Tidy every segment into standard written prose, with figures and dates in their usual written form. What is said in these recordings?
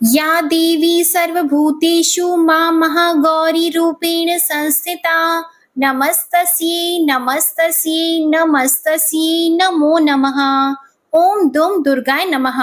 या देवी सर्वभूतेषु मां महागौरीरूपेण संस्थिता नमस्तस्यै नमस्तस्यै नमस्तस्यै नमो नमः। ओम दुम दुर्गाय नमः।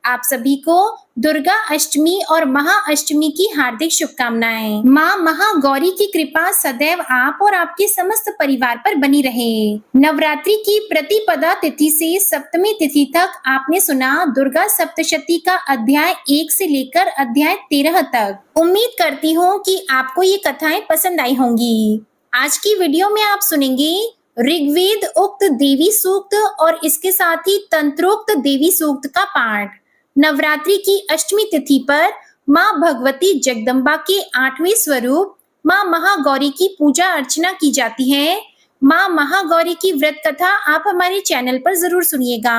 आप सभी को दुर्गा अष्टमी और महाअष्टमी की हार्दिक शुभकामनाएं। माँ महागौरी की कृपा सदैव आप और आपके समस्त परिवार पर बनी रहे। नवरात्रि की प्रतिपदा तिथि से सप्तमी तिथि तक आपने सुना दुर्गा सप्तशती का अध्याय 1 से लेकर अध्याय 13 तक। उम्मीद करती हूँ कि आपको ये कथाएं पसंद आई होंगी। आज की वीडियो में आप सुनेंगे ऋग्वेद उक्त देवी सूक्त और इसके साथ ही तंत्रोक्त देवी सूक्त का पाठ। नवरात्रि की अष्टमी तिथि पर माँ भगवती जगदम्बा के 8वें स्वरूप माँ महागौरी की पूजा अर्चना की जाती है। माँ महागौरी की व्रत कथा आप हमारे चैनल पर जरूर सुनिएगा।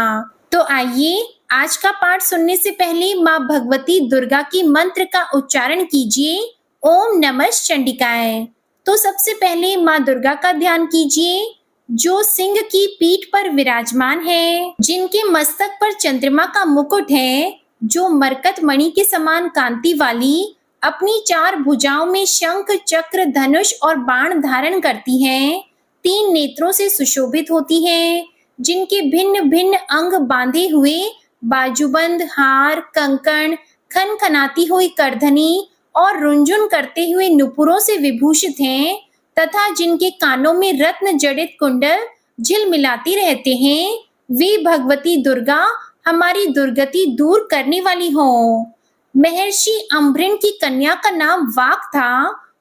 तो आइए आज का पाठ सुनने से पहले माँ भगवती दुर्गा की मंत्र का उच्चारण कीजिए। ओम नमः चंडिकाय। तो सबसे पहले माँ दुर्गा का ध्यान कीजिए जो सिंह की पीठ पर विराजमान है, जिनके मस्तक पर चंद्रमा का मुकुट है, जो मरकत मणि के समान कांति वाली, अपनी 4 भुजाओं में शंख चक्र धनुष और बाण धारण करती हैं, 3 नेत्रों से सुशोभित होती हैं, जिनके भिन्न भिन्न अंग बांधे हुए बाजूबंद हार कंकण खनखनाती हुई करधनी और रुंझुन करते हुए नुपुरों से विभूषित हैं, तथा जिनके कानों में रत्न जड़ित कुंडल झिलमिलाती रहते हैं, वे भगवती दुर्गा हमारी दुर्गति दूर करने वाली हो। महर्षि अम्भृण की कन्या का नाम वाक था।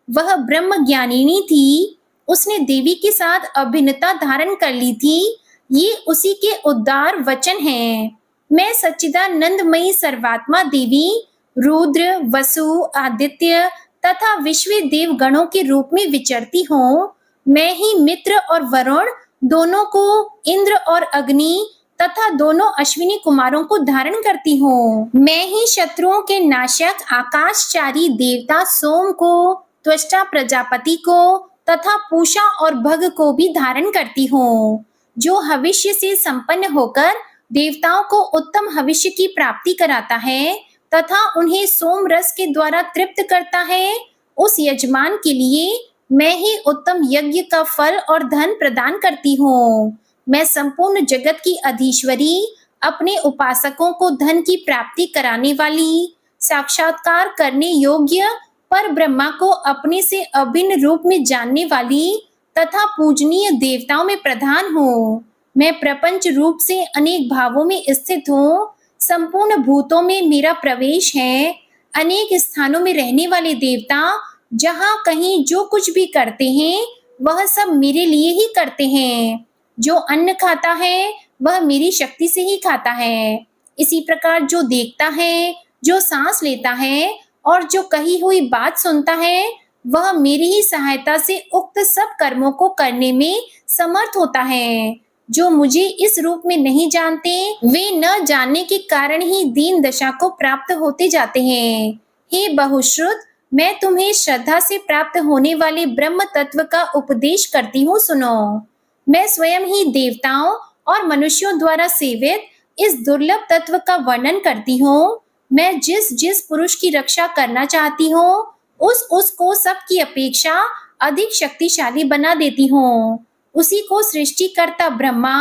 वह ब्रह्म ज्ञानिनी थी। उसने देवी के साथ अभिन्नता धारण कर ली थी। ये उसी के उद्धार वचन हैं। मैं सच्चिदानंदमयी सर्वात्मा देवी रुद्र वसु आदित्य तथा विश्व देव गणों के रूप में विचरती हूँ। मैं ही मित्र और वरुण दोनों को, इंद्र और अग्नि तथा दोनों अश्विनी कुमारों को धारण करती हूँ। मैं ही शत्रुओं के नाशक आकाशचारी देवता सोम को, त्वष्टा प्रजापति को तथा पूषा और भग को भी धारण करती हूँ, जो हविष्य से संपन्न होकर देवताओं को उत्तम हविष्य की प्राप्ति कराता है तथा उन्हें सोम रस के द्वारा तृप्त करता है। उस यजमान के लिए मैं ही उत्तम यज्ञ का फल और धन प्रदान करती हूँ। मैं संपूर्ण जगत की अधीश्वरी, अपने उपासकों को धन की प्राप्ति कराने वाली, साक्षात्कार करने योग्य पर ब्रह्मा को अपने से अभिन्न रूप में जानने वाली तथा पूजनीय देवताओं में प्रधान हूँ। मैं प्रपंच रूप से अनेक भावों में स्थित हूँ। संपूर्ण भूतों में मेरा प्रवेश है। अनेक स्थानों में रहने वाले देवता जहाँ कहीं जो कुछ भी करते हैं वह सब मेरे लिए ही करते हैं। जो अन्न खाता है वह मेरी शक्ति से ही खाता है। इसी प्रकार जो देखता है, जो सांस लेता है और जो कही हुई बात सुनता है वह मेरी ही सहायता से उक्त सब कर्मों को करने में समर्थ होता है। जो मुझे इस रूप में नहीं जानते वे न जानने के कारण ही दीन दशा को प्राप्त होते जाते हैं। हे बहुश्रुत, मैं तुम्हें श्रद्धा से प्राप्त होने वाले ब्रह्म तत्व का उपदेश करती हूँ, सुनो। मैं स्वयं ही देवताओं और मनुष्यों द्वारा सेवित इस दुर्लभ तत्व का वर्णन करती हूँ। मैं जिस जिस पुरुष की रक्षा करना चाहती हूँ उसको सबकी अपेक्षा अधिक शक्तिशाली बना देती हूँ। उसी को सृष्टिकर्ता ब्रह्मा,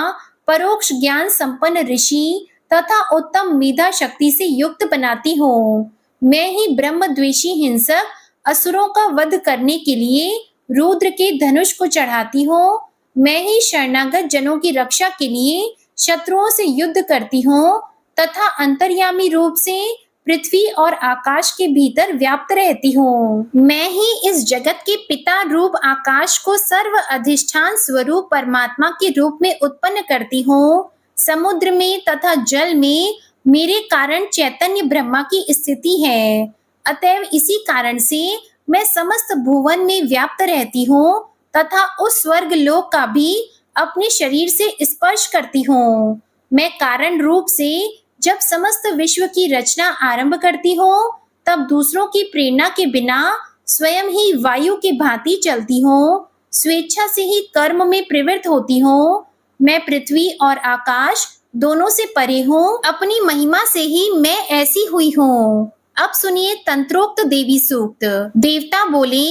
परोक्ष ज्ञान संपन्न ऋषि तथा उत्तम मेधा शक्ति से युक्त बनाती हूँ। मैं ही ब्रह्मद्वेषी हिंसक असुरों का वध करने के लिए रुद्र के धनुष को चढ़ाती हूँ। मैं ही शरणागत जनों की रक्षा के लिए शत्रुओं से युद्ध करती हूँ तथा अंतर्यामी रूप से पृथ्वी और आकाश के भीतर व्याप्त रहती हूँ। मैं ही इस जगत के पिता रूप आकाश को सर्व अधिष्ठान स्वरूप परमात्मा के रूप में उत्पन्न करती हूँ। समुद्र में तथा जल में मेरे कारण चैतन्य ब्रह्मा की स्थिति है। अतएव इसी कारण से मैं समस्त भुवन में व्याप्त रहती हूँ तथा उस स्वर्ग लोक का भी अपने शरीर से स्पर्श करती हूँ। मैं कारण रूप से जब समस्त विश्व की रचना आरंभ करती हूँ तब दूसरों की प्रेरणा के बिना स्वयं ही वायु की भांति चलती हूँ। स्वेच्छा से ही कर्म में प्रवृत्त होती हूँ। मैं पृथ्वी और आकाश दोनों से परे हूँ। अपनी महिमा से ही मैं ऐसी हुई हूँ। अब सुनिए तंत्रोक्त देवी सूक्त। देवता बोले,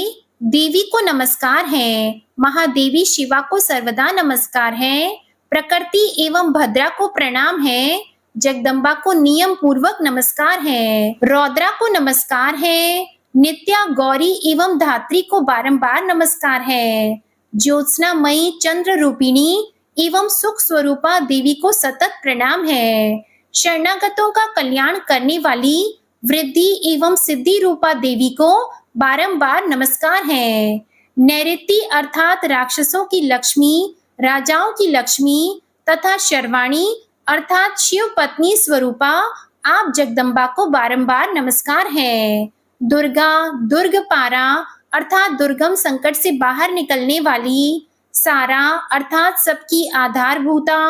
देवी को नमस्कार है, महादेवी शिवा को सर्वदा नमस्कार है, प्रकृति एवं भद्रा को प्रणाम है, जगदम्बा को नियम पूर्वक नमस्कार है, रौद्रा को नमस्कार है, नित्या गौरी एवं धात्री को बारंबार नमस्कार है, ज्योत्सना मई चंद्र रूपिणी एवं सुख स्वरूपा देवी को सतत प्रणाम है, शरणागतों का कल्याण करने वाली वृद्धि एवं सिद्धि रूपा देवी को बारंबार नमस्कार है, नैऋति अर्थात राक्षसों की लक्ष्मी, राजाओं की लक्ष्मी तथा शर्वाणी अर्थात शिव पत्नी स्वरूपा आप जगदम्बा को बारंबार नमस्कार है, दुर्गा दुर्गपारा अर्थात दुर्गम संकट से बाहर निकलने वाली, सारा अर्थात सबकी आधारभूता,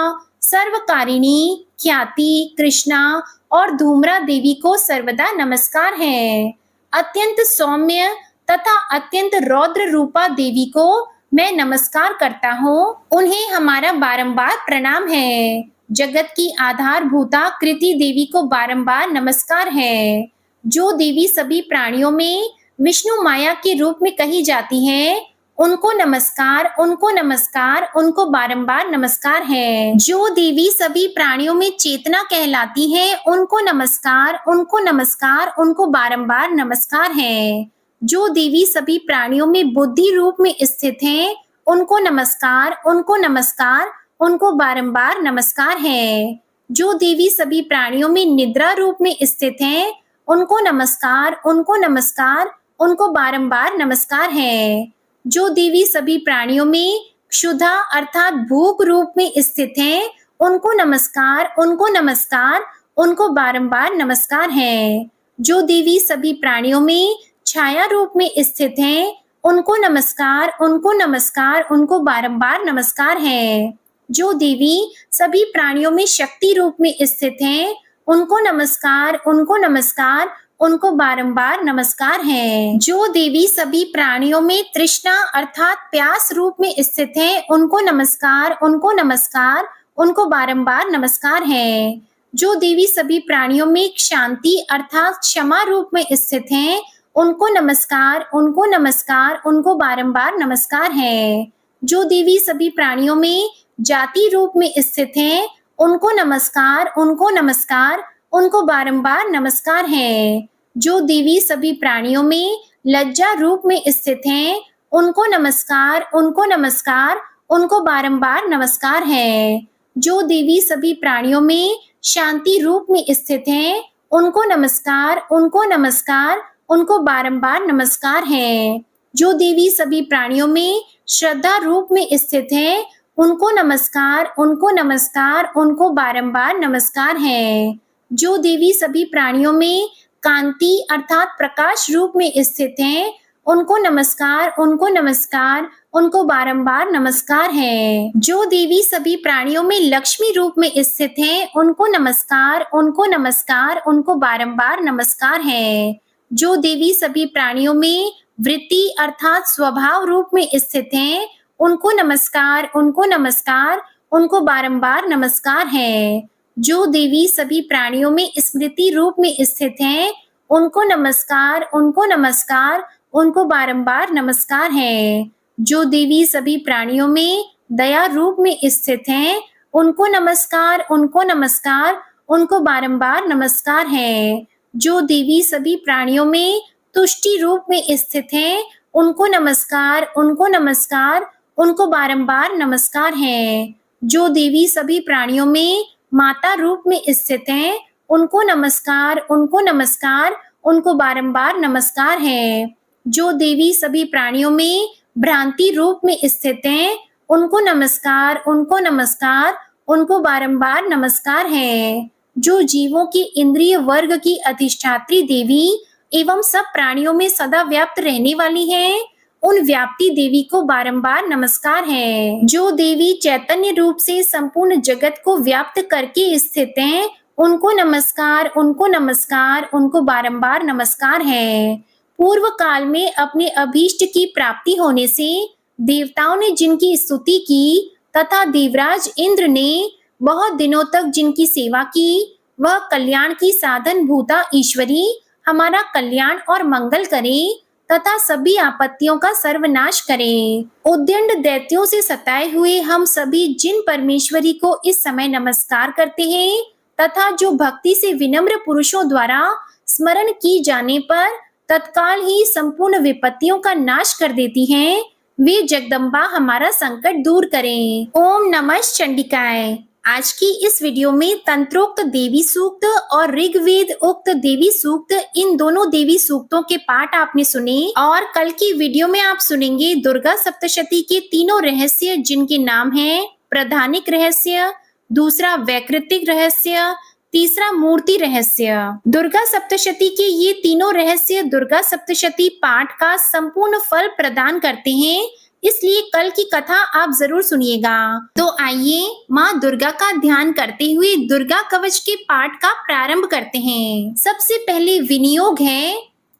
सर्वकारिणी, ख्याति, कृष्णा और धूम्रा देवी को सर्वदा नमस्कार है, अत्यंत सौम्य तथा अत्यंत रौद्र रूपा देवी को मैं नमस्कार करता हूँ, उन्हें हमारा बारंबार प्रणाम है, जगत की आधारभूता कृति देवी को बारंबार नमस्कार है, जो देवी सभी प्राणियों में विष्णु माया के रूप में कही जाती है, उनको नमस्कार, उनको नमस्कार, उनको बारंबार नमस्कार है, जो देवी सभी प्राणियों में चेतना कहलाती है, उनको नमस्कार, उनको नमस्कार, उनको बारंबार नमस्कार है, जो देवी सभी प्राणियों में बुद्धि रूप में स्थित हैं, उनको नमस्कार, उनको नमस्कार, उनको बारंबार नमस्कार है, जो देवी सभी प्राणियों में निद्रा रूप में स्थित हैं, उनको नमस्कार, उनको नमस्कार, उनको बारंबार नमस्कार है, जो देवी सभी प्राणियों में क्षुधा अर्थात भूख रूप में स्थित हैं, उनको नमस्कार, उनको नमस्कार, उनको बारंबार नमस्कार है, जो देवी सभी प्राणियों में छाया रूप में स्थित हैं, उनको नमस्कार, उनको नमस्कार, उनको बारंबार नमस्कार है, जो देवी सभी प्राणियों में शक्ति रूप में स्थित हैं, उनको नमस्कार, उनको नमस्कार, उनको बारंबार नमस्कार है, जो देवी सभी प्राणियों में तृष्णा अर्थात प्यास रूप में स्थित हैं, उनको नमस्कार, उनको नमस्कार, उनको बारंबार नमस्कार है, जो देवी सभी प्राणियों में शांति अर्थात क्षमा रूप में स्थित हैं, उनको नमस्कार, उनको नमस्कार, उनको बारंबार नमस्कार है, जो देवी सभी प्राणियों में जाति रूप में स्थित हैं, उनको नमस्कार, उनको नमस्कार, उनको बारंबार नमस्कार है, जो देवी सभी प्राणियों में लज्जा रूप में स्थित हैं, उनको नमस्कार, उनको नमस्कार, उनको बारंबार नमस्कार है, जो देवी सभी प्राणियों में शांति रूप में स्थित हैं, उनको नमस्कार, उनको नमस्कार, उनको बारंबार नमस्कार है, जो देवी सभी प्राणियों में श्रद्धा रूप में स्थित हैं, उनको नमस्कार, उनको नमस्कार, उनको बारंबार नमस्कार है, जो देवी सभी प्राणियों में कांति अर्थात प्रकाश रूप में स्थित हैं, उनको नमस्कार, उनको नमस्कार, उनको बारंबार नमस्कार है, जो देवी सभी प्राणियों में लक्ष्मी रूप में स्थित हैं, उनको नमस्कार, उनको नमस्कार, उनको बारंबार नमस्कार है, जो देवी सभी प्राणियों में वृत्ति अर्थात स्वभाव रूप में स्थित हैं, उनको नमस्कार, उनको नमस्कार, उनको बारंबार नमस्कार है, जो देवी सभी प्राणियों में स्मृति रूप में स्थित हैं, उनको नमस्कार, उनको नमस्कार, उनको बारंबार नमस्कार है, जो देवी सभी प्राणियों में दया रूप में स्थित हैं, उनको नमस्कार, उनको नमस्कार, उनको बारंबार नमस्कार है, जो देवी सभी प्राणियों में तुष्टि रूप में स्थित हैं, उनको नमस्कार, उनको नमस्कार, उनको बारंबार नमस्कार है, जो देवी सभी प्राणियों में माता रूप में स्थित हैं, उनको नमस्कार, उनको नमस्कार, उनको बारंबार नमस्कार है, जो देवी सभी प्राणियों में भ्रांति रूप में स्थित हैं, उनको नमस्कार, उनको नमस्कार, उनको बारंबार नमस्कार है, जो जीवों की इंद्रिय वर्ग की अधिष्ठात्री देवी एवं सब प्राणियों में सदा व्याप्त रहने वाली है, उन व्याप्ति देवी को बारंबार नमस्कार है, जो देवी चैतन्य रूप से संपूर्ण जगत को व्याप्त करके स्थित हैं, उनको नमस्कार, उनको नमस्कार, उनको बारंबार नमस्कार है, पूर्व काल में अपने अभीष्ट की प्राप्ति होने से देवताओं ने जिनकी स्तुति की तथा देवराज इंद्र ने बहुत दिनों तक जिनकी सेवा की, वह कल्याण की साधन भूता ईश्वरी हमारा कल्याण और मंगल करें तथा सभी आपत्तियों का सर्वनाश करें। उद्दंड दैत्यों से सताए हुए हम सभी जिन परमेश्वरी को इस समय नमस्कार करते हैं तथा जो भक्ति से विनम्र पुरुषों द्वारा स्मरण की जाने पर तत्काल ही संपूर्ण विपत्तियों का नाश कर देती हैं, वे जगदम्बा हमारा संकट दूर करें। ओम नमः चंडिकाय। आज की इस वीडियो में तंत्रोक्त देवी सूक्त और ऋग्वेद उक्त देवी सूक्त, इन दोनों देवी सूक्तों के पाठ आपने सुने और कल की वीडियो में आप सुनेंगे दुर्गा सप्तशती के तीनों रहस्य, जिनके नाम हैं प्रधानिक रहस्य, दूसरा वैकृतिक रहस्य, तीसरा मूर्ति रहस्य। दुर्गा सप्तशती के ये तीनों रहस्य दुर्गा सप्तशती पाठ का संपूर्ण फल प्रदान करते हैं, इसलिए कल की कथा आप जरूर सुनिएगा। तो आइए माँ दुर्गा का ध्यान करते हुए दुर्गा कवच के पाठ का प्रारंभ करते हैं। सबसे पहले विनियोग है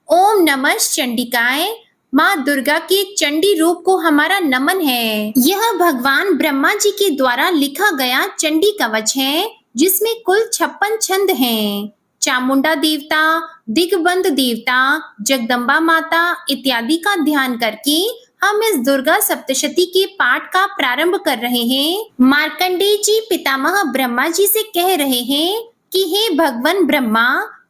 ओम नमः चंडिकाय। माँ दुर्गा के चंडी रूप को हमारा नमन है। यह भगवान ब्रह्मा जी के द्वारा लिखा गया चंडी कवच है, जिसमें कुल 56 छंद हैं। चामुंडा देवता, दिग्बंध देवता, जगदम्बा माता इत्यादि का ध्यान करके हम इस दुर्गा सप्तशती के पाठ का प्रारंभ कर रहे हैं। मार्कंडेय जी पितामह ब्रह्मा जी से कह रहे हैं कि हे भगवान ब्रह्मा,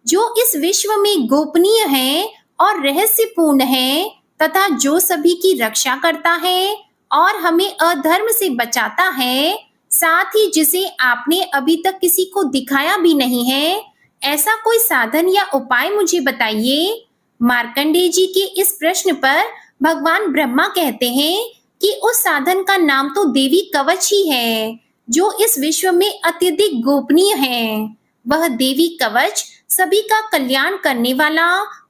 जो इस विश्व में गोपनीय है और रहस्यपूर्ण है तथा जो सभी की रक्षा करता है और हमें अधर्म से बचाता है, साथ ही जिसे आपने अभी तक किसी को दिखाया भी नहीं है, ऐसा कोई साधन या उपाय मुझे बताइए। मार्कंडेय जी के इस प्रश्न पर भगवान ब्रह्मा कहते हैं कि उस साधन का नाम तो देवी कवच ही है, जो इस विश्व में अत्यधिक गोपनीय है। वह देवी कवच सभी का कल्याण करने वाला,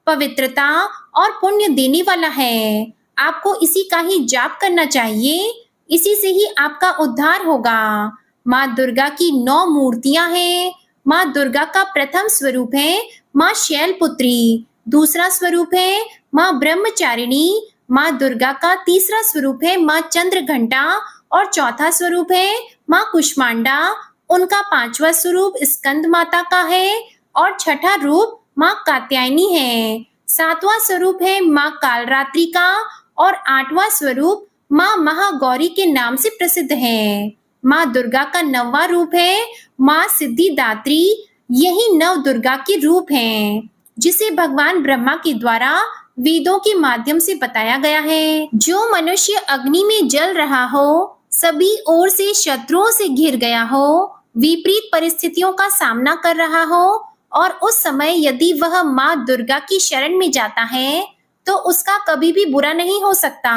पवित्रता और पुण्य देने वाला है। आपको इसी का ही जाप करना चाहिए, इसी से ही आपका उद्धार होगा। माँ दुर्गा की 9 मूर्तियां हैं। माँ दुर्गा का प्रथम स्वरूप है माँ शैलपुत्री, दूसरा स्वरूप है माँ ब्रह्मचारिणी, माँ दुर्गा का तीसरा स्वरूप है माँ चंद्रघंटा और चौथा स्वरूप है माँ कुष्मांडा। उनका 5वां स्वरूप स्कंद माता का है और छठा रूप माँ कात्यायनी है। 7वां स्वरूप है माँ कालरात्रि का और 8वां स्वरूप माँ महागौरी के नाम से प्रसिद्ध है। माँ दुर्गा का 9वां रूप है माँ सिद्धिदात्री। यही 9 दुर्गा के रूप हैं, जिसे भगवान ब्रह्मा के द्वारा वेदों के माध्यम से बताया गया है। जो मनुष्य अग्नि में जल रहा हो, सभी ओर से शत्रुओं से घिर गया हो, विपरीत परिस्थितियों का सामना कर रहा हो और उस समय यदि वह माँ दुर्गा की शरण में जाता है तो उसका कभी भी बुरा नहीं हो सकता।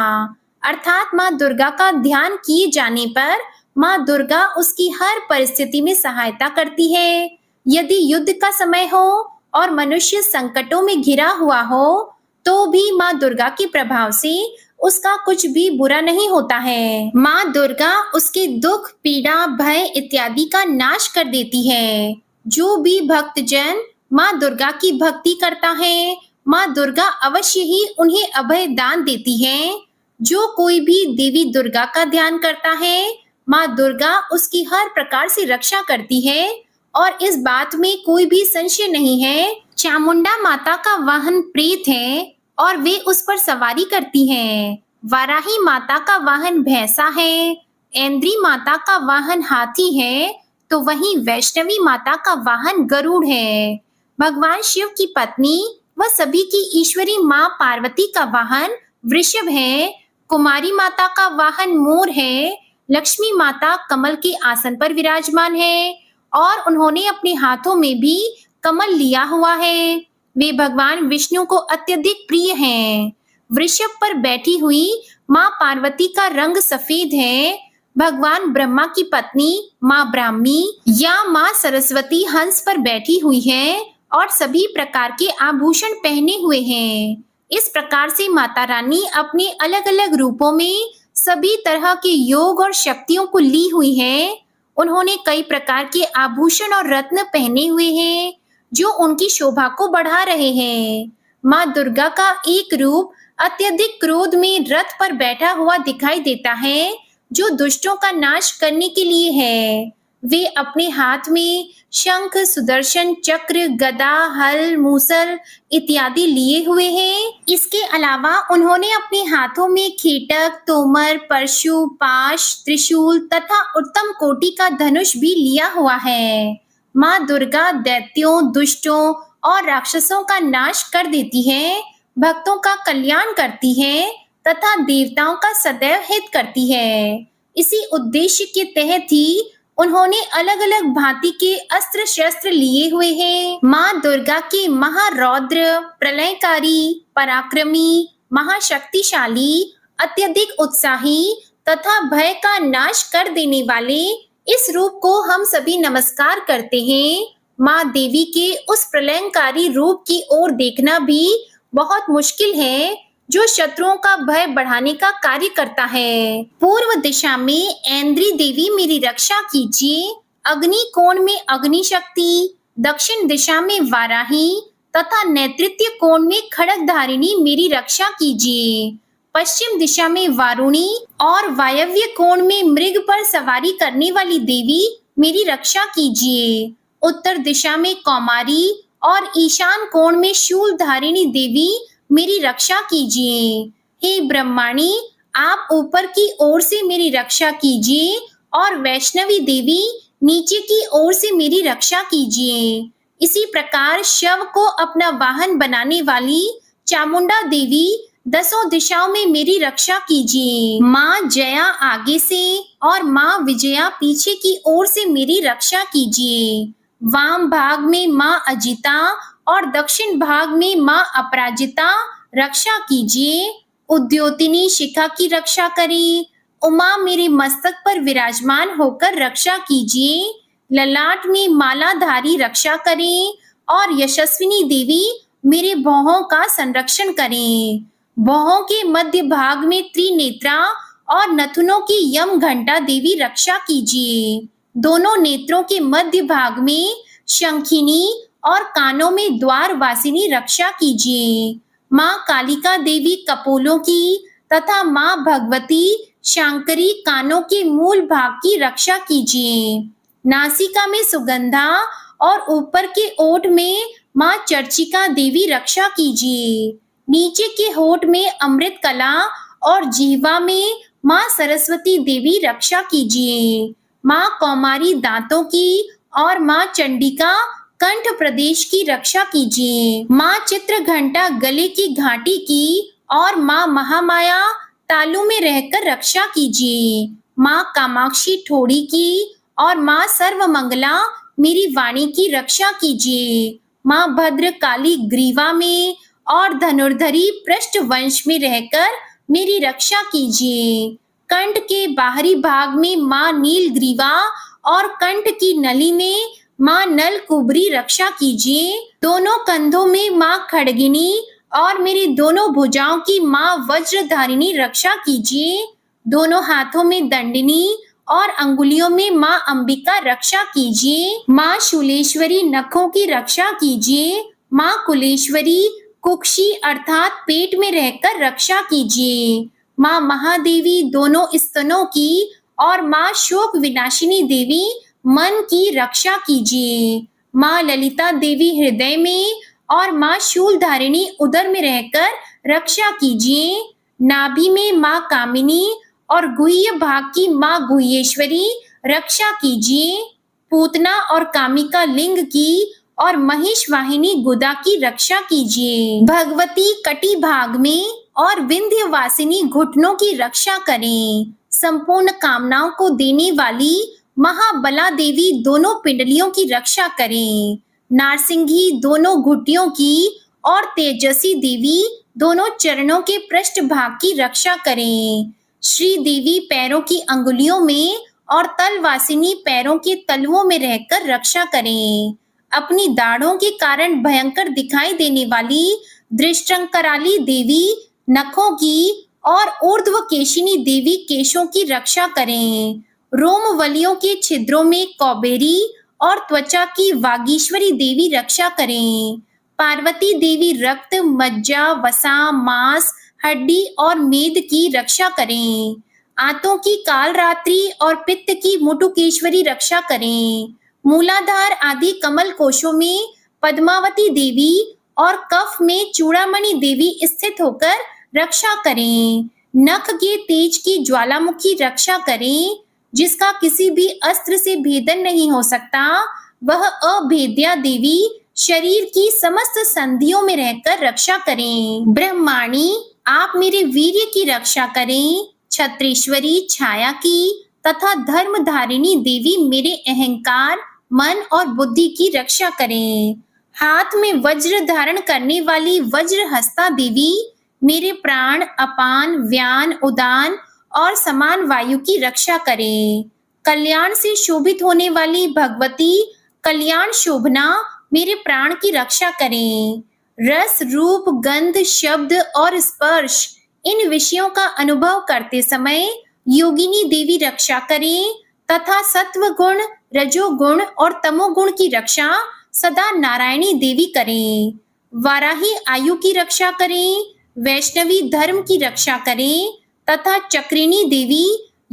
अर्थात माँ दुर्गा का ध्यान किए जाने पर माँ दुर्गा उसकी हर परिस्थिति में सहायता करती है। यदि युद्ध का समय हो और मनुष्य संकटों में घिरा हुआ हो, तो भी माँ दुर्गा के प्रभाव से उसका कुछ भी बुरा नहीं होता है। माँ दुर्गा उसके दुख, पीड़ा, भय इत्यादि का नाश कर देती है। जो भी भक्तजन माँ दुर्गा की भक्ति करता है, माँ दुर्गा अवश्य ही उन्हें अभय दान देती है। जो कोई भी देवी दुर्गा का ध्यान करता है, माँ दुर्गा उसकी हर प्रकार से रक्षा करती है और इस बात में कोई भी संशय नहीं है। चामुंडा माता का वाहन प्रेत है और वे उस पर सवारी करती हैं। वाराही माता का वाहन भैंसा है, ऐन्द्री माता का वाहन हाथी है, तो वहीं वैष्णवी माता का वाहन गरुड़ है। भगवान शिव की पत्नी व सभी की ईश्वरी माँ पार्वती का वाहन वृषभ है। कुमारी माता का वाहन मोर है। लक्ष्मी माता कमल के आसन पर विराजमान है और उन्होंने अपने हाथों में भी कमल लिया हुआ है। वे भगवान विष्णु को अत्यधिक प्रिय हैं। वृषभ पर बैठी हुई माँ पार्वती का रंग सफेद है। भगवान ब्रह्मा की पत्नी माँ ब्राह्मी या माँ सरस्वती हंस पर बैठी हुई है और सभी प्रकार के आभूषण पहने हुए हैं। इस प्रकार से माता रानी अपने अलग अलग रूपों में सभी तरह के योग और शक्तियों को ली हुई है। उन्होंने कई प्रकार के आभूषण और रत्न पहने हुए हैं, जो उनकी शोभा को बढ़ा रहे हैं। माँ दुर्गा का एक रूप अत्यधिक क्रोध में रथ पर बैठा हुआ दिखाई देता है, जो दुष्टों का नाश करने के लिए है। वे अपने हाथ में शंख, सुदर्शन चक्र, गदा, हल, मूसल इत्यादि लिए हुए हैं। इसके अलावा उन्होंने अपने हाथों में खेटक, तोमर, परशु, पाश, त्रिशूल तथा उत्तम कोटि का धनुष भी लिया हुआ है। माँ दुर्गा दैत्यों, दुष्टों और राक्षसों का नाश कर देती है, भक्तों का कल्याण करती है तथा देवताओं का सदैव हित करती है। इसी उद्देश्य के तहत ही उन्होंने अलग अलग भांति के अस्त्र शस्त्र लिए हुए हैं। माँ दुर्गा के महारौद्र, प्रलयकारी, पराक्रमी, महाशक्तिशाली, अत्यधिक उत्साही तथा भय का नाश कर देने वाले इस रूप को हम सभी नमस्कार करते हैं। माँ देवी के उस प्रलयंकारी रूप की ओर देखना भी बहुत मुश्किल है, जो शत्रुओं का भय बढ़ाने का कार्य करता है। पूर्व दिशा में ऐन्द्री देवी मेरी रक्षा कीजिए, अग्नि कोण में अग्नि शक्ति, दक्षिण दिशा में वाराही तथा नेतृत्व कोण में खड्गधारिणी मेरी रक्षा कीजिए। पश्चिम दिशा में वारुणी और वायव्य कोण में मृग पर सवारी करने वाली देवी मेरी रक्षा कीजिए। उत्तर दिशा में कौमारी और ईशान कोण में शूलधारिणी देवी मेरी रक्षा कीजिए। हे ब्रह्माणी, आप ऊपर की ओर से मेरी रक्षा कीजिए और वैष्णवी देवी नीचे की ओर से मेरी रक्षा कीजिए। इसी प्रकार शव को अपना वाहन बनाने वाली चामुंडा देवी दसों दिशाओं में मेरी रक्षा कीजिए। माँ जया आगे से और माँ विजया पीछे की ओर से मेरी रक्षा कीजिए। वाम भाग में माँ अजिता और दक्षिण भाग में माँ अपराजिता रक्षा कीजिए। उद्योतिनी शिखा की रक्षा करें। उमा मेरे मस्तक पर विराजमान होकर रक्षा कीजिए। ललाट में मालाधारी रक्षा करें और यशस्विनी देवी मेरे भौहों का संरक्षण करें। भौहों के मध्य भाग में त्रिनेत्रा और नथुनों की यम घंटा देवी रक्षा कीजिए। दोनों नेत्रों के मध्य भाग में शंखिनी और कानों में द्वार वासिनी रक्षा कीजिए। माँ कालिका देवी कपोलों की तथा माँ भगवती शांकरी कानों के मूल भाग की रक्षा कीजिए। नासिका में सुगंधा और ऊपर के ओठ में माँ चर्चिका देवी रक्षा कीजिए। नीचे के होठ में अमृत कला और जीवा में माँ सरस्वती देवी रक्षा कीजिए। माँ कौमारी दांतों की और माँ चंडिका कंठ प्रदेश की रक्षा कीजिए। माँ चित्र घंटा गले की घाटी की और माँ महामाया तालू में रहकर रक्षा कीजिए। माँ कामाक्षी ठोड़ी की और माँ सर्वमंगला मेरी वाणी की रक्षा कीजिए। माँ भद्र काली ग्रीवा में और धनुर्धरी पृष्ठ वंश में रहकर मेरी रक्षा कीजिए। कंठ के बाहरी भाग में माँ नील ग्रीवा और कंठ की नली में माँ नल कुबरी रक्षा कीजिए। दोनों कंधों में माँ खड़गिनी और मेरी दोनों भुजाओं की माँ वज्रधारिणी रक्षा कीजिए। दोनों हाथों में दंडिनी और अंगुलियों में माँ अंबिका रक्षा कीजिए। माँ शूलेश्वरी नखों की रक्षा कीजिए। माँ कुलेश्वरी कुक्षी अर्थात पेट में रहकर रक्षा कीजिए। माँ महादेवी दोनों स्तनों की और माँ शोक विनाशिनी देवी मन की रक्षा कीजिए। माँ ललिता देवी हृदय में और माँ शूलधारिणी उदर में रहकर रक्षा कीजिए। नाभि में माँ कामिनी और गुह्य भाग की माँ गुह्येश्वरी रक्षा कीजिए। पूतना और कामिका लिंग की और महिष वाहिनी गुदा की रक्षा कीजिए। भगवती कटी भाग में और विंध्यवासिनी घुटनों की रक्षा करें। संपूर्ण कामनाओं को देने वाली महाबला देवी दोनों पिंडलियों की रक्षा करें। नारसिंही दोनों घुटियों की और तेजसी देवी दोनों चरणों के पृष्ठ भाग की रक्षा करें। श्री देवी पैरों की अंगुलियों में और तलवासिनी पैरों के तलवों में रहकर रक्षा करें। अपनी दाढ़ों के कारण भयंकर दिखाई देने वाली दृष्टंकराली देवी नखों की और ऊर्ध्व केशिनी देवी केशों की रक्षा करें। रोमवलियों के छिद्रों में कौबेरी और त्वचा की वागीश्वरी देवी रक्षा करें। पार्वती देवी रक्त, मज्जा, वसा, मांस, हड्डी और मेद की रक्षा करें। आंतों की कालरात्रि और पित्त की मुटुकेश्वरी रक्षा करें। मूलाधार आदि कमल कोशों में पद्मावती देवी और कफ में चूड़ामणि देवी स्थित होकर रक्षा करें। नख के तेज की ज्वालामुखी रक्षा करें, जिसका किसी भी अस्त्र से भेदन नहीं हो सकता। वह अभेद्या देवी शरीर की समस्त संधियों में रहकर रक्षा करें। ब्रह्माणी, आप मेरे वीर्य की रक्षा करें। छत्रेश्वरी छाया की तथा धर्मधारिणी देवी मेरे अहंकार, मन और बुद्धि की रक्षा करें। हाथ में वज्र धारण करने वाली वज्रहस्ता देवी मेरे प्राण, अपान, व्यान, उदान और समान वायु की रक्षा करें। कल्याण से शोभित होने वाली भगवती कल्याण शोभना मेरे प्राण की रक्षा करें। रस, रूप, गंध, शब्द और स्पर्श, इन विषयों का अनुभव करते समय योगिनी देवी रक्षा करें तथा सत्व गुण, रजोगुण और तमोगुण की रक्षा सदा नारायणी देवी करें। वाराही आयु की रक्षा करें, वैष्णवी धर्म की रक्षा करें तथा चक्रिणी देवी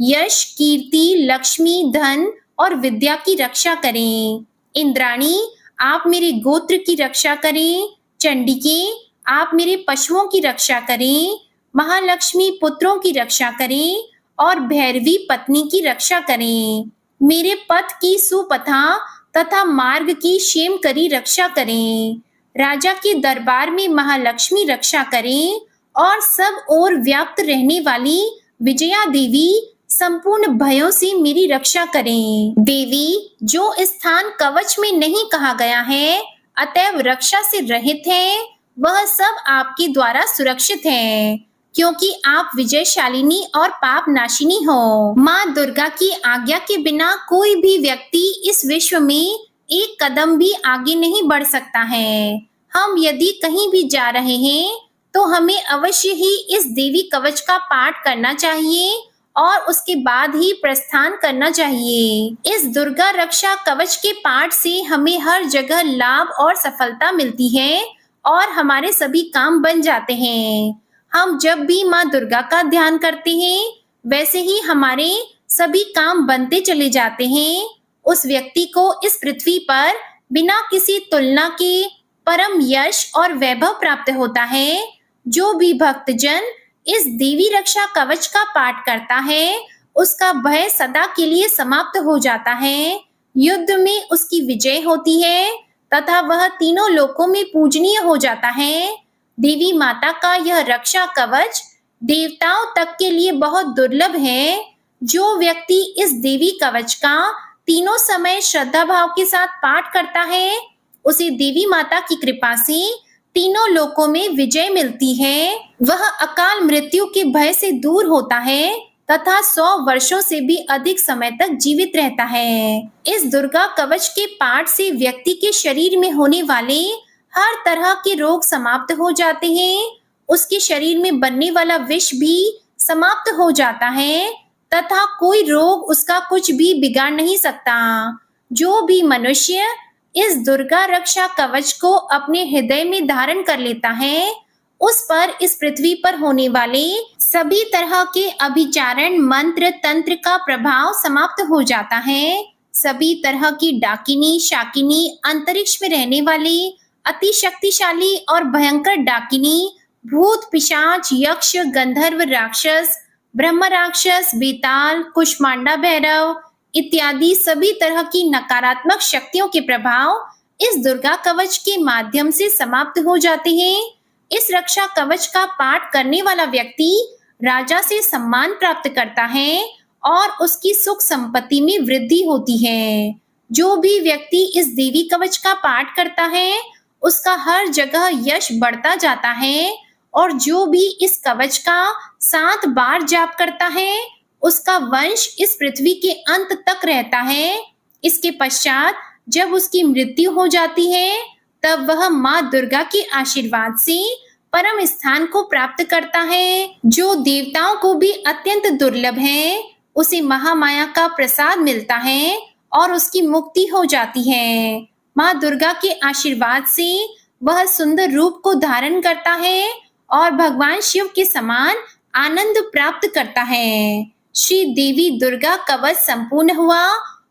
यश, कीर्ति, लक्ष्मी, धन और विद्या की रक्षा करें। इंद्राणी, आप मेरे गोत्र की रक्षा करें। चंडिके, आप मेरे पशुओं की रक्षा करें। महालक्ष्मी, पुत्रों की रक्षा करें और भैरवी, पत्नी की रक्षा करें। मेरे पथ की सुपथा तथा मार्ग की क्षेमकरी रक्षा करें। राजा के दरबार में महालक्ष्मी रक्षा करें और सब ओर व्याप्त रहने वाली विजया देवी संपूर्ण भयों से मेरी रक्षा करें। देवी, जो स्थान कवच में नहीं कहा गया है, अतएव रक्षा से रहित है, वह सब आपके द्वारा सुरक्षित है, क्योंकि आप विजयशालिनी और पाप नाशिनी हो। माँ दुर्गा की आज्ञा के बिना कोई भी व्यक्ति इस विश्व में एक कदम भी आगे नहीं बढ़ सकता है। हम यदि कहीं भी जा रहे हैं तो हमें अवश्य ही इस देवी कवच का पाठ करना चाहिए और उसके बाद ही प्रस्थान करना चाहिए। इस दुर्गा रक्षा कवच के पाठ से हमें हर जगह लाभ और सफलता मिलती है और हमारे सभी काम बन जाते हैं। हम जब भी माँ दुर्गा का ध्यान करते हैं, वैसे ही हमारे सभी काम बनते चले जाते हैं। उस व्यक्ति को इस पृथ्वी पर बिना किसी तुलना के परम यश और वैभव प्राप्त होता है। जो भी भक्तजन इस देवी रक्षा कवच का पाठ करता है, उसका भय सदा के लिए समाप्त हो जाता है। युद्ध में उसकी विजय होती है तथा वह तीनों लोकों में पूजनीय हो जाता है। देवी माता का यह रक्षा कवच देवताओं तक के लिए बहुत दुर्लभ है। जो व्यक्ति इस देवी कवच का तीनों समय श्रद्धा भाव के साथ पाठ करता है, उसे देवी माता की कृपा से तीनों लोकों में विजय मिलती है। वह अकाल मृत्यु के भय से दूर होता है तथा 100 वर्षों से भी अधिक समय तक जीवित रहता है। इस दुर्गा कवच के पाठ से व्यक्ति के शरीर में होने वाले हर तरह के रोग समाप्त हो जाते हैं। उसके शरीर में बनने वाला विष भी समाप्त हो जाता है तथा कोई रोग उसका कुछ भी बिगाड़ नहीं सकता। जो भी मनुष्य इस दुर्गा रक्षा कवच को अपने हृदय में धारण कर लेता है, उस पर इस पृथ्वी पर होने वाले सभी तरह के अभिचारण, मंत्र, तंत्र का प्रभाव समाप्त हो जाता है। सभी तरह की डाकिनी, शाकिनी, अंतरिक्ष में रहने वाले अति शक्तिशाली और भयंकर डाकिनी, भूत, पिशाच, यक्ष, गंधर्व, राक्षस, ब्रह्म राक्षस, बेताल, कुष्मांडा भैरव इत्यादि सभी तरह की नकारात्मक शक्तियों के प्रभाव इस दुर्गा कवच के माध्यम से समाप्त हो जाते हैं। इस रक्षा कवच का पाठ करने वाला व्यक्ति राजा से सम्मान प्राप्त करता है और उसकी सुख संपत्ति में वृद्धि होती है। जो भी व्यक्ति इस देवी कवच का पाठ करता है, उसका हर जगह यश बढ़ता जाता है और जो भी इस कवच का 7 बार जाप करता है, उसका वंश इस पृथ्वी के अंत तक रहता है। इसके पश्चात जब उसकी मृत्यु हो जाती है, तब वह माँ दुर्गा के आशीर्वाद से परम स्थान को प्राप्त करता है, जो देवताओं को भी अत्यंत दुर्लभ है। उसे महामाया का प्रसाद मिलता है और उसकी मुक्ति हो जाती है। माँ दुर्गा के आशीर्वाद से वह सुंदर रूप को धारण करता है और भगवान शिव के समान आनंद प्राप्त करता है। श्री देवी दुर्गा कवच संपूर्ण हुआ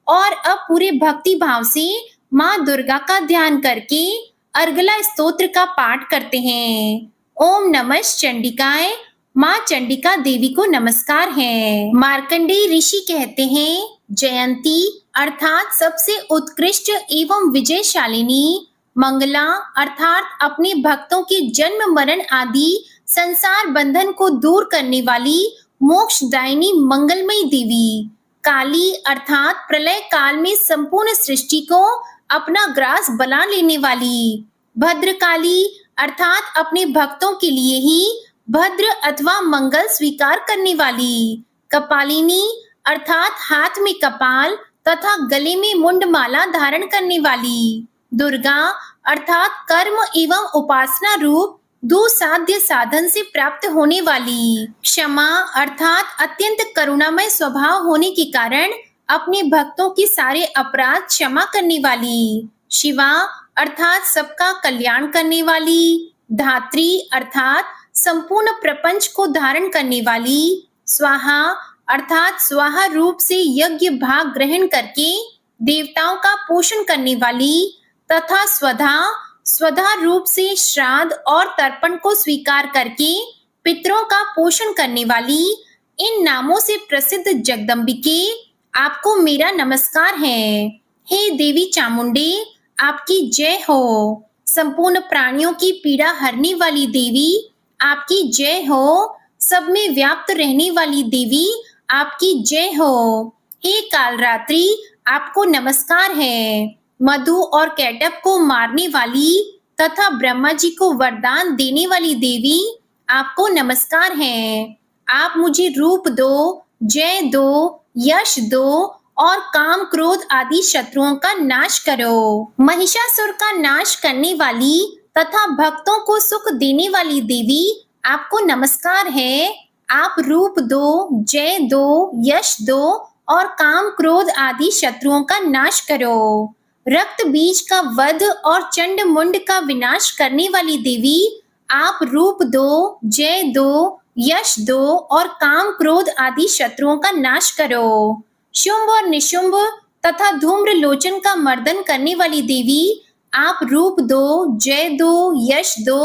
और अब पूरे भक्ति भाव से माँ दुर्गा का ध्यान करके अर्गला स्तोत्र का पाठ करते हैं। ओम नमः चंडिकाय। माँ चंडिका देवी को नमस्कार है। मार्कंडेय ऋषि कहते हैं, जयंती अर्थात सबसे उत्कृष्ट एवं विजयशालिनी, मंगला अर्थात अपने भक्तों के जन्म मरण आदि संसार बंधन को दूर करने वाली मोक्षदायिनी मंगलमयी देवी, काली अर्थात प्रलय काल में संपूर्ण सृष्टि को अपना ग्रास बना लेने वाली, भद्रकाली अर्थात अपने भक्तों के लिए ही भद्र अथवा मंगल स्वीकार करने वाली, कपालिनी अर्थात हाथ में कपाल तथा गले में मुंडमाला धारण करने वाली, दुर्गा अर्थात कर्म एवं उपासना रूप दुसाध्य साधन से प्राप्त होने वाली, क्षमा अर्थात अत्यंत करुणामय स्वभाव होने के कारण अपने भक्तों के सारे अपराध क्षमा करने वाली, शिवा अर्थात सबका कल्याण करने वाली, धात्री अर्थात संपूर्ण प्रपंच को धारण करने वाली, स्वाहा अर्थात स्वाहा रूप से यज्ञ भाग ग्रहण करके देवताओं का पोषण करने वाली, तथा स्वधा रूप से श्राद्ध और तर्पण को स्वीकार करके पितरों का पोषण करने वाली, इन नामों से प्रसिद्ध जगदम्बिके आपको मेरा नमस्कार है। हे देवी चामुंडे, आपकी जय हो। संपूर्ण प्राणियों की पीड़ा हरने वाली देवी, आपकी जय हो। सब में व्याप्त रहने वाली देवी, आपकी जय हो। हे कालरात्रि, आपको नमस्कार है। मधु और कैटब को मारने वाली तथा ब्रह्मा जी को वरदान देने वाली देवी, आपको नमस्कार है। आप मुझे रूप दो, जय दो, यश दो और काम क्रोध आदि शत्रुओं का नाश करो। महिषासुर का नाश करने वाली तथा भक्तों को सुख देने वाली देवी, आपको नमस्कार है। आप रूप दो, जय दो, यश दो और काम क्रोध आदि शत्रुओं का नाश करो। रक्त बीज का वध और चंड मुंड का विनाश करने वाली देवी, आप रूप दो, जय दो, यश दो और काम क्रोध आदि शत्रुओं का नाश करो। शुंभ और निशुंभ तथा धूम्र लोचन का मर्दन करने वाली देवी, आप रूप दो, जय दो, यश दो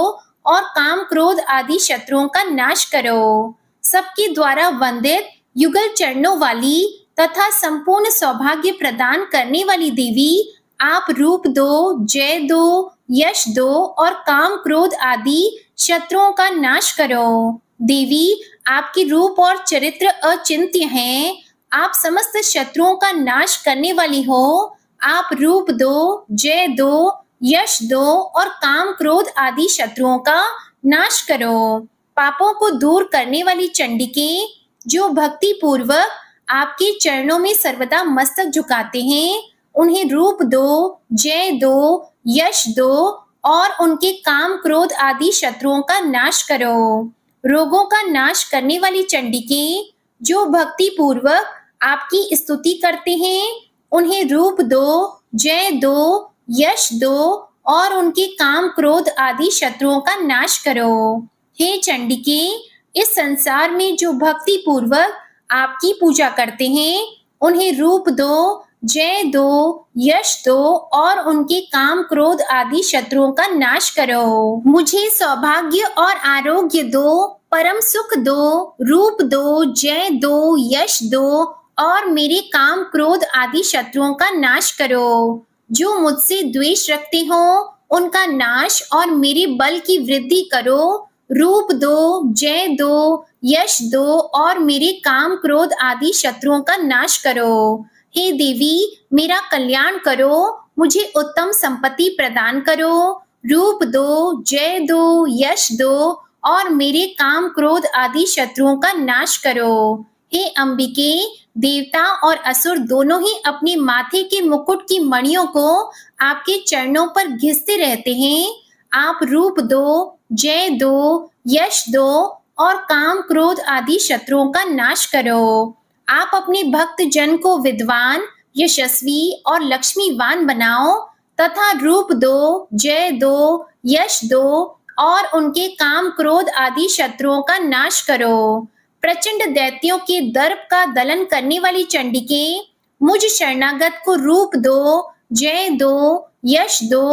और काम क्रोध आदि शत्रुओं का नाश करो। सबके द्वारा वंदित युगल चरणों वाली तथा संपूर्ण सौभाग्य प्रदान करने वाली देवी, आप रूप दो, जय दो, यश दो और काम क्रोध आदि शत्रुओं का नाश करो। देवी, आपके रूप और चरित्र अचिंत्य हैं। आप समस्त शत्रुओं का नाश करने वाली हो। आप रूप दो, जय दो, यश दो और काम क्रोध आदि शत्रुओं का नाश करो। पापों को दूर करने वाली चंडिके, जो भक्ति पूर्वक आपके चरणों में सर्वदा मस्तक झुकाते हैं, उन्हें रूप दो, जय दो, यश दो और उनके काम क्रोध आदि शत्रुओं का नाश करो। रोगों का नाश करने वाली चंडिके, जो भक्ति पूर्वक आपकी स्तुति करते हैं, उन्हें रूप दो, जय दो, यश दो और उनके काम क्रोध आदि शत्रुओं का नाश करो। हे चंडिके, इस संसार में जो भक्ति पूर्वक आपकी पूजा करते हैं, उन्हें रूप दो, जय दो, यश दो और उनके काम क्रोध आदि शत्रुओं का नाश करो। मुझे सौभाग्य और आरोग्य दो, परम सुख दो, रूप दो, जय दो, यश दो और मेरे काम क्रोध आदि शत्रुओं का नाश करो। जो मुझसे द्वेष रखते हो, उनका नाश और मेरे बल की वृद्धि करो। रूप दो, जय दो, यश दो और मेरे काम क्रोध आदि शत्रुओं का नाश करो। हे देवी, मेरा कल्याण करो, मुझे उत्तम संपत्ति प्रदान करो। रूप दो, जय दो, यश दो और मेरे काम क्रोध आदि शत्रुओं का नाश करो। हे अंबिके, देवता और असुर दोनों ही अपने माथे के मुकुट की मणियों को आपके चरणों पर घिसते रहते हैं। आप रूप दो, जय दो, यश दो और काम क्रोध आदि शत्रुओं का नाश करो। आप अपने भक्त जन को विद्वान, यशस्वी और लक्ष्मीवान बनाओ तथा रूप दो, जय दो, यश दो और उनके काम क्रोध आदि शत्रुओं का नाश करो। प्रचंड दैत्यों के दर्प का दलन करने वाली चंडिके, मुझ शरणागत को रूप दो, जय दो, यश दो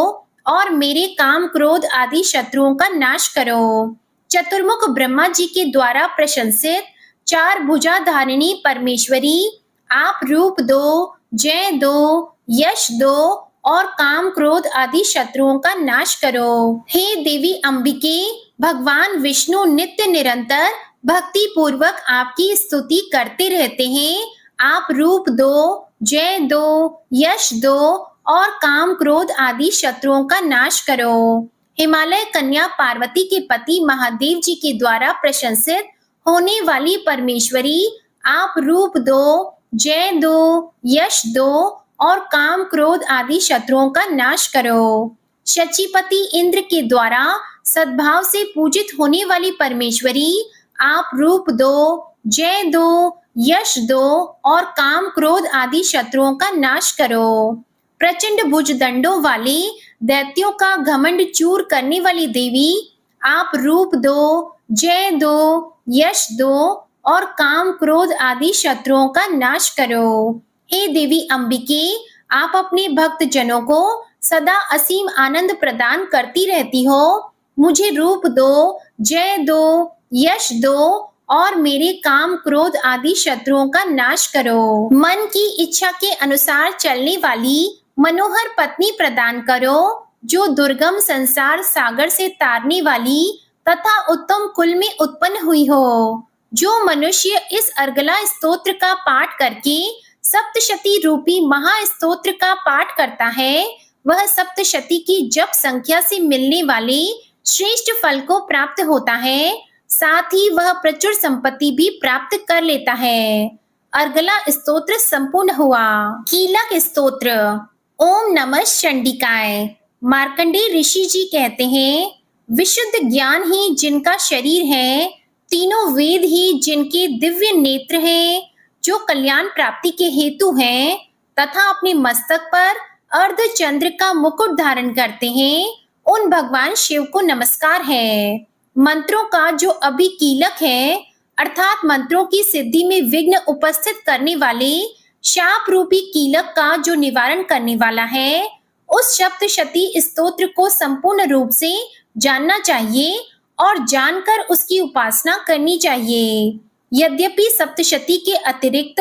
और मेरे काम क्रोध आदि शत्रुओं का नाश करो। चतुर्मुख ब्रह्मा जी के द्वारा प्रशंसित चार भुजा धारिणी परमेश्वरी, आप रूप दो, जय दो, यश दो और काम क्रोध आदि शत्रुओं का नाश करो। हे देवी अंबिके, भगवान विष्णु नित्य निरंतर भक्ति पूर्वक आपकी स्तुति करते रहते हैं। आप रूप दो, जय दो, यश दो और काम क्रोध आदि शत्रुओं का नाश करो। हिमालय कन्या पार्वती के पति महादेव जी के द्वारा प्रशंसित होने वाली परमेश्वरी, आप रूप दो, जय दो, यश दो और काम क्रोध आदि शत्रुओं का नाश करो। शचीपति इंद्र के द्वारा सद्भाव से पूजित होने वाली परमेश्वरी, आप रूप दो, जय दो, यश दो और काम क्रोध आदि शत्रुओं का नाश करो। प्रचंड भुज दंडों वाले दैत्यों का घमंड चूर करने वाली देवी, आप रूप दो, जय दो, यश दो और काम क्रोध आदि शत्रुओं का नाश करो। हे देवी अंबिके, आप अपने भक्त जनों को सदा असीम आनंद प्रदान करती रहती हो। मुझे रूप दो, जय दो, यश दो और मेरे काम क्रोध आदि शत्रुओं का नाश करो। मन की इच्छा के अनुसार चलने वाली मनोहर पत्नी प्रदान करो, जो दुर्गम संसार सागर से तारने वाली तथा उत्तम कुल में उत्पन्न हुई हो। जो मनुष्य इस अर्गला स्तोत्र का पाठ करके सप्तशती रूपी महास्तोत्र का पाठ करता है, वह सप्तशती की जप संख्या से मिलने वाले श्रेष्ठ फल को प्राप्त होता है। साथ ही वह प्रचुर संपत्ति भी प्राप्त कर लेता है। अर्गला स्तोत्र संपूर्ण हुआ। कीलक स्तोत्र। ओम नमः चंडिकाय। मार्कंडेय ऋषि जी कहते हैं, विशुद्ध ज्ञान ही जिनका शरीर है, तीनों वेद ही जिनके दिव्य नेत्र हैं, जो कल्याण प्राप्ति के हेतु हैं तथा अपने मस्तक पर अर्धचंद्र का मुकुट धारण करते हैं, उन भगवान शिव को नमस्कार है। मंत्रों का जो अभी कीलक है, अर्थात मंत्रों की सिद्धि में विघ्न उपस्थित करने वाले शाप रूपी कीलक का जो निवारण करने वाला है, उस सप्तशती स्तोत्र को संपूर्ण रूप से जानना चाहिए और जानकर उसकी उपासना करनी चाहिए। यद्यपि सप्तशती के अतिरिक्त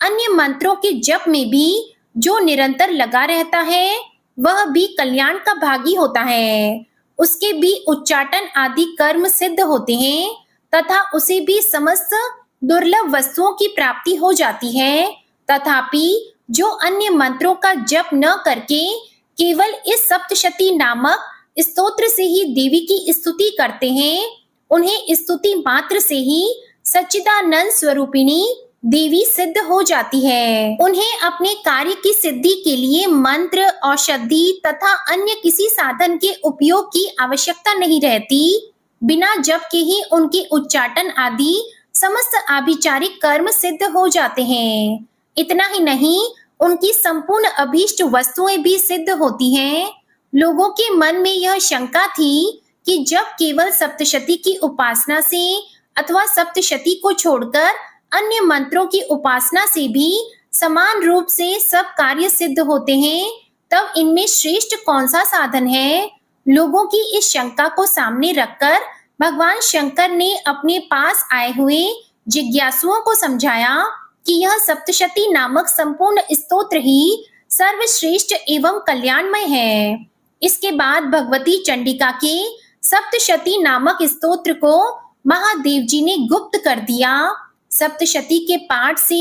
अन्य मंत्रों के जप में भी जो निरंतर लगा रहता है, वह भी कल्याण का भागी होता है। उसके भी उच्चाटन आदि कर्म सिद्ध होते हैं तथा उसे भी समस्त दुर्लभ वस्तुओं की प्राप्ति हो जाती है। तथापि जो अन्य मंत्रों का जप न करके केवल इस सप्तशती नामक स्तोत्र से ही देवी की स्तुति करते हैं, उन्हें स्तुति मात्र से ही सच्चिदानंद स्वरूपिणी देवी सिद्ध हो जाती है। उन्हें अपने कार्य की सिद्धि के लिए मंत्र, औषधि तथा अन्य किसी साधन के उपयोग की आवश्यकता नहीं रहती। बिना जप के ही उनके उच्चाटन आदि समस्त आभिचारिक कर्म सिद्ध हो जाते हैं। इतना ही नहीं, उनकी संपूर्ण अभीष्ट वस्तुएं भी सिद्ध होती हैं। लोगों के मन में यह शंका थी कि जब केवल सप्तशती की उपासना से अथवा सप्तशती को छोड़कर अन्य मंत्रों की उपासना से भी समान रूप से सब कार्य सिद्ध होते हैं, तब इनमें श्रेष्ठ कौन सा साधन है? लोगों की इस शंका को सामने रखकर भगवान शंकर ने अपने पास आए हुए जिज्ञासुओं को समझाया कि यह सप्तशती नामक संपूर्ण स्तोत्र ही सर्वश्रेष्ठ एवं कल्याणमय है। इसके बाद भगवती चंडिका के सप्तशती नामक स्तोत्र को महादेव जी ने गुप्त कर दिया। सप्तशती के पाठ से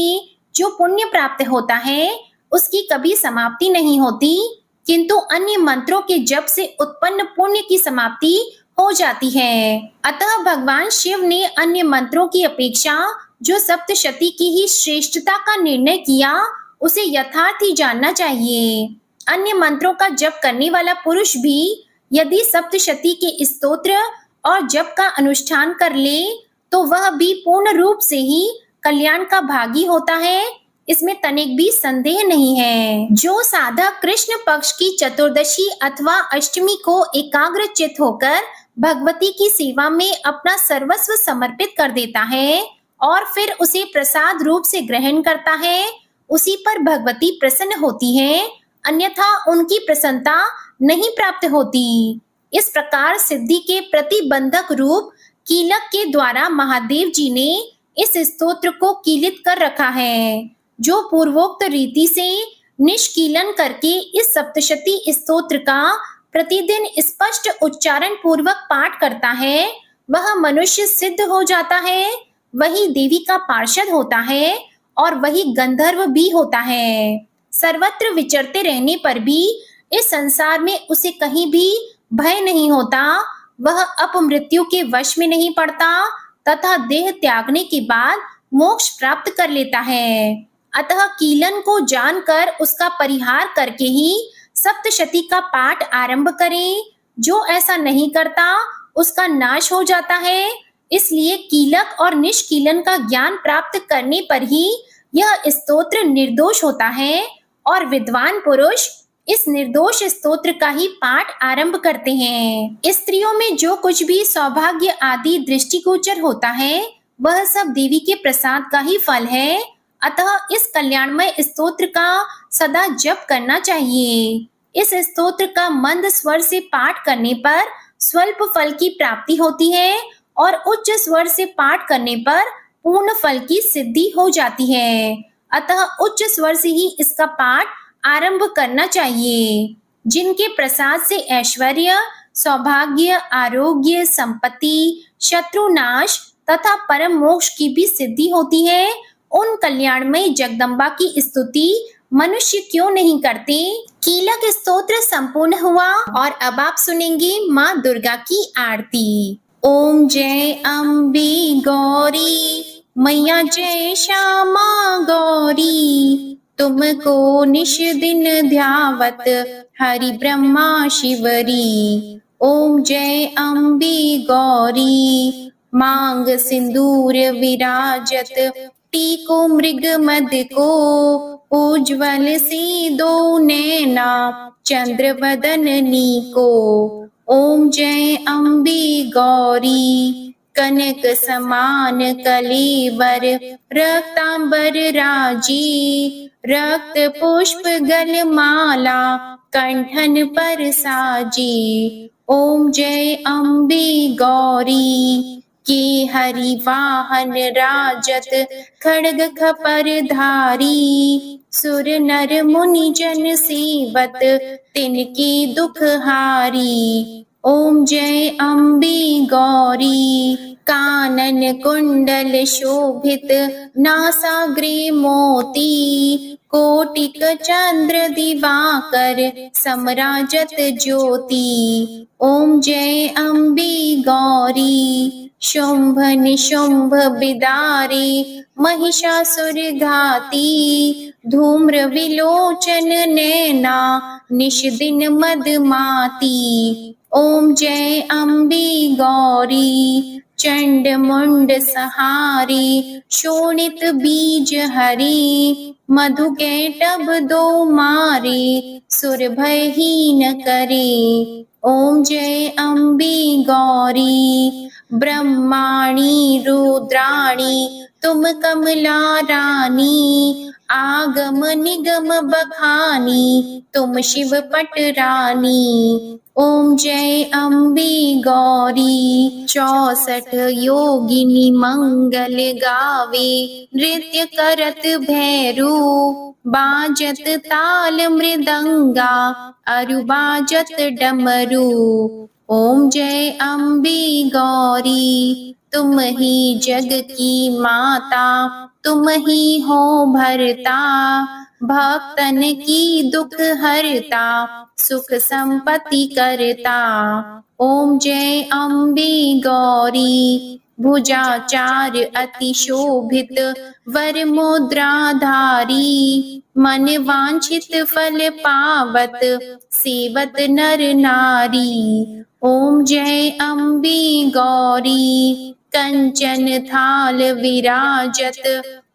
जो पुण्य प्राप्त होता है, उसकी कभी समाप्ति नहीं होती, किंतु अन्य मंत्रों के जप से उत्पन्न पुण्य की समाप्ति हो जाती है। अतः भगवान शिव ने अन्य मंत्रों की अपेक्षा जो सप्तशती की ही श्रेष्ठता का निर्णय किया, उसे यथार्थ ही जानना चाहिए। अन्य मंत्रों का जप करने वाला पुरुष भी यदि सप्तशती के स्तोत्र और जप का अनुष्ठान कर ले, तो वह भी पूर्ण रूप से ही कल्याण का भागी होता है। इसमें तनिक भी संदेह नहीं है। जो साधक कृष्ण पक्ष की चतुर्दशी अथवा अष्टमी को एकाग्रचित होकर भगवती की सेवा में अपना सर्वस्व समर्पित कर देता है, और फिर उसे प्रसाद रूप से ग्रहण करता है, उसी पर भगवती प्रसन्न होती है, अन्यथा उनकी प्रसन्नता नहीं प्राप्त होती। इस प्रकार सिद्धि के प्रतिबंधक रूप कीलक के द्वारा महादेव जी ने इस स्तोत्र को कीलित कर रखा है। जो पूर्वोक्त रीति से निष्कीलन करके इस सप्तशती स्तोत्र का प्रतिदिन स्पष्ट उच्चारण पूर्वक पाठ करता है, वह मनुष्य सिद्ध हो जाता है, वही देवी का पार्षद होता है और वही गंधर्व भी होता है। सर्वत्र विचरते रहने पर भी इस संसार में उसे कहीं भी भय नहीं होता, वह अपमृत्यु के वश में नहीं पड़ता तथा देह त्यागने के बाद मोक्ष प्राप्त कर लेता है। अतः कीलन को जानकर उसका परिहार करके ही सप्तशती का पाठ आरंभ करें। जो ऐसा नहीं करता उसका नाश हो जाता है। इसलिए कीलक और निष्कीलन का ज्ञान प्राप्त करने पर ही यह स्तोत्र निर्दोष होता है और विद्वान पुरुष इस निर्दोष स्तोत्र का ही पाठ आरंभ करते हैं। स्त्रियों में जो कुछ भी सौभाग्य आदि दृष्टिगोचर होता है वह सब देवी के प्रसाद का ही फल है। अतः इस कल्याणमय स्तोत्र का सदा जप करना चाहिए। इस स्तोत्र का मंद स्वर से पाठ करने पर स्वल्प फल की प्राप्ति होती है और उच्च स्वर से पाठ करने पर पूर्ण फल की सिद्धि हो जाती है। अतः उच्च स्वर से ही इसका पाठ आरंभ करना चाहिए। जिनके प्रसाद से ऐश्वर्य, सौभाग्य, आरोग्य, संपत्ति, शत्रुनाश तथा परम मोक्ष की भी सिद्धि होती है, उन कल्याणमयी जगदम्बा की स्तुति मनुष्य क्यों नहीं करते। कीलक स्तोत्र संपूर्ण हुआ और अब आप सुनेंगे माँ दुर्गा की आरती। ओम जय अम्बे गौरी मैया, जय श्यामा गौरी, तुमको निश दिन ध्यावत हरि ब्रह्मा शिवरी। ओम जय अम्बे गौरी मांग सिंदूर विराजत, टीको मृग मद को उज्ज्वल सी दो नैना, चंद्र बदननी को। ओम जय अम्बे गौरी कनक समान कलेवर, रक्तांबर राजी, रक्त पुष्प गल माला कंठन पर साजी। ओम जय अम्बे गौरी के हरि वाहन राजत, खड्ग खपर धारी, सुर नर मुनि जन सेवत, तिनके दुख हारी। ओम जय अम्बे गौरी कानन कुंडल शोभित, नासाग्रे मोती, कोटिक चंद्र दिवाकर समराजत ज्योति। ओम जय अम्बे गौरी शुंभ निशुंभ बिदारे, महिषासुर घाती, धूम्र विलोचन नैना, निश दिन मदमाती। ओम जय अम्बे गौरी चंड मुंड सहारी, शोणित बीज हरी, मधु कैटभ दो मारे, सुर भयहीन करे। ओम जय अम्बे गौरी ब्रह्माणी रुद्राणी, तुम कमला रानी, आगम निगम बखानी, तुम शिव पट रानी। ओम जय अम्बे गौरी 64 योगिनी मंगल गावे, नृत्य करत भैरू, बाजत ताल मृदंगा, अरु बाजत डमरू। ओम जय अम्बे गौरी तुम ही जग की माता, तुम ही हो भरता, भक्तन की दुख हरता, सुख संपत्ति करता। ओम जय अम्बे गौरी भुजाचार अति शोभित, वर मुद्राधारी, मन वांछित फल पावत, सेवत नर नारी। ओम जय अम्बे गौरी कंचन थाल विराजत,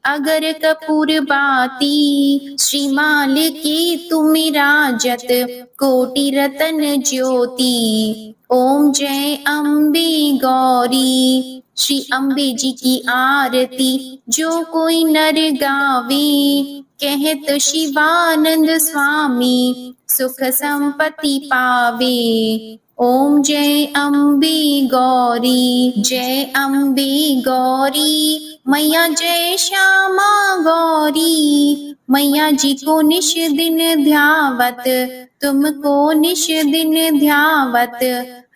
अगर कपूर बाती, श्रीमाल की तुम राजत, कोटि रतन ज्योति। ओम जय अम्बे गौरी। श्री अम्बे जी की आरती जो कोई नर गावे, कहत शिवानंद स्वामी सुख संपत्ति पावे। ओम जय अम्बे गौरी। जय अम्बे गौरी। मैया जय श्यामा गौरी। मैया जी को निश दिन ध्यावत, तुमको निश दिन ध्यावत,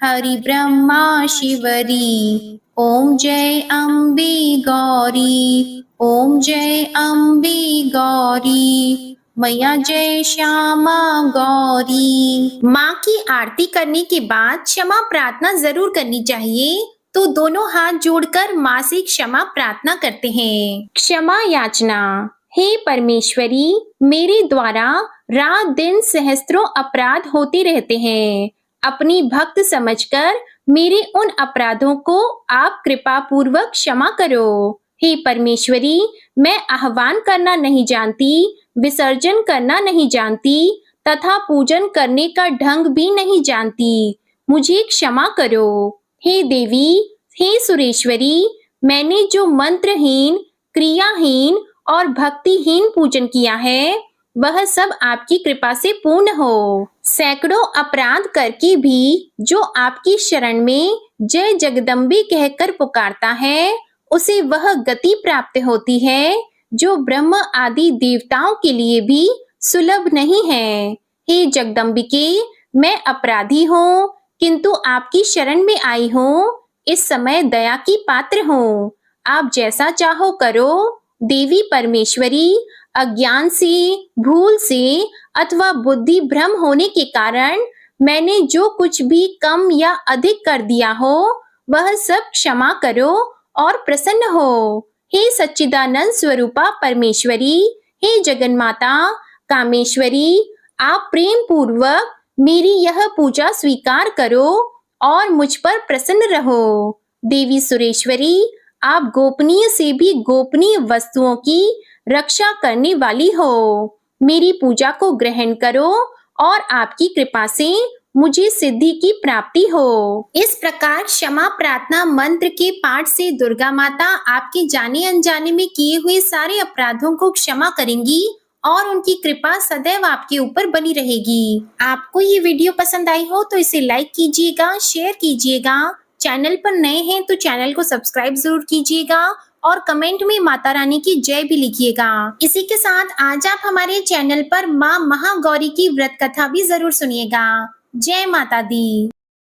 हरि ब्रह्मा शिवरी। ओम जय अम्बे गौरी। ओम जय अम्बे गौरी। मैया जय श्यामा गौरी। माँ की आरती करने के बाद क्षमा प्रार्थना जरूर करनी चाहिए, तो दोनों हाथ जोड़कर माँ से क्षमा प्रार्थना करते हैं। क्षमा याचना। हे परमेश्वरी, मेरे द्वारा रात दिन सहस्त्रों अपराध होते रहते हैं। अपनी भक्त समझकर मेरे उन अपराधों को आप कृपा पूर्वक क्षमा करो। हे परमेश्वरी, मैं आह्वान करना नहीं जानती, विसर्जन करना नहीं जानती तथा पूजन करने का ढंग भी नहीं जानती। मुझे क्षमा करो। हे देवी, हे सुरेश्वरी, मैंने जो मंत्रहीन, क्रियाहीन और भक्तिहीन पूजन किया है, वह सब आपकी कृपा से पूर्ण हो। सैकड़ों अपराध करके भी जो आपकी शरण में जय जगदम्बे कहकर पुकारता है, उसे वह गति प्राप्त होती है जो ब्रह्म आदि देवताओं के लिए भी सुलभ नहीं है। हे जगदम्बिके, मैं अपराधी हूँ, किंतु आपकी शरण में आई हूँ। इस समय दया की पात्र हूँ। आप जैसा चाहो करो। देवी परमेश्वरी, अज्ञान से, भूल से अथवा बुद्धि भ्रम होने के कारण मैंने जो कुछ भी कम या अधिक कर दिया हो, वह सब क्षमा करो और प्रसन्न हो। हे सच्चिदानंद स्वरूपा परमेश्वरी, हे जगन्माता कामेश्वरी, आप प्रेम पूर्वक मेरी यह पूजा स्वीकार करो और मुझ पर प्रसन्न रहो। देवी सुरेश्वरी, आप गोपनीय से भी गोपनीय वस्तुओं की रक्षा करने वाली हो। मेरी पूजा को ग्रहण करो और आपकी कृपा से मुझे सिद्धि की प्राप्ति हो। इस प्रकार क्षमा प्रार्थना मंत्र के पाठ से दुर्गा माता आपके जाने अनजाने में किए हुए सारे अपराधों को क्षमा करेंगी और उनकी कृपा सदैव आपके ऊपर बनी रहेगी। आपको ये वीडियो पसंद आई हो तो इसे लाइक कीजिएगा, शेयर कीजिएगा। चैनल पर नए हैं तो चैनल को सब्सक्राइब जरूर कीजिएगा और कमेंट में माता रानी की जय भी लिखिएगा। इसी के साथ आज आप हमारे चैनल पर माँ महागौरी की व्रत कथा भी जरूर सुनिएगा। जय माता दी।